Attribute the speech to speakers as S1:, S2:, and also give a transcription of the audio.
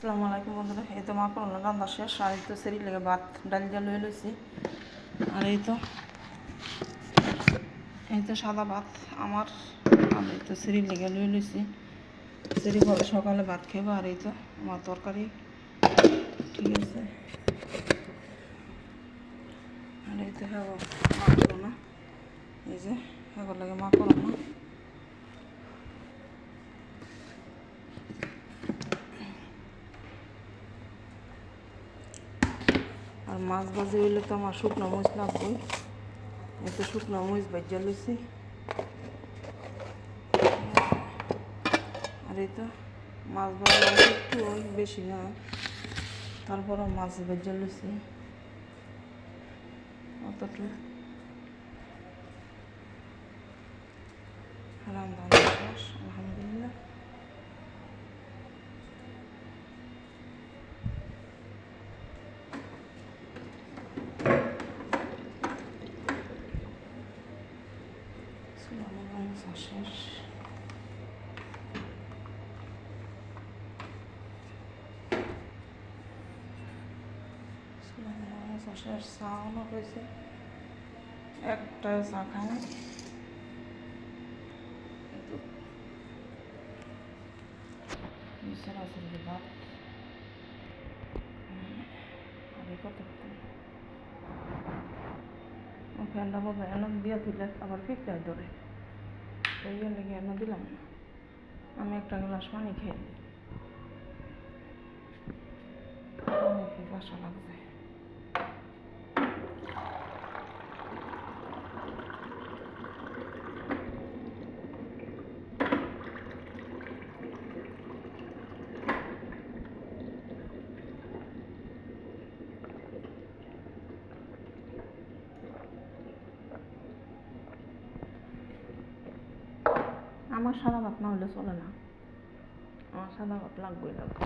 S1: আসসালামু আলাইকুম বন্ধুরা। এই তো মা কোনো রান্না শেষ, আর এই তো সেরি লেগে ভাত ডাল জাল লয়ে লইছি। আর এই তো সাদা ভাত আমার, আর এই তো সেরি লেগে লয়ে লইছি। সেরি পরে সকালে ভাত খাইব। আর এই তো আমার তরকারি, ঠিক আছে। আর এই তো হ্যাঁ মা করো না, এই যে হ্যাঁ লাগে মা করো না। আর মাছ ভাজি হইলে তো আমার শুকনো মরিচ লাগবে। এই তো শুকনো মরিচ ভাজা লইছি। আর এই তো মাছ ভাজা একটু বেশি না, তারপরও মাছ ভাজা লইছি অতটুকু। রান্না শেষ আলহামদুলিল্লাহ। শেষ শেষ চাও হয়েছে, একটা চা খাই সরাসরি ভাত। আর কত ফ্যানটা বলবে এনে দিয়ে দিলে আবার ফিকটাই ধরে, এই লেগে এনে দিলাম না। আমি একটা গ্লাস পানি খেয়ে দিই, অনেক পিপাসা লাগছে। আমার সাদা ভাত না হলে চলে না, আমার সাদা ভাত লাগবেই লাগবে।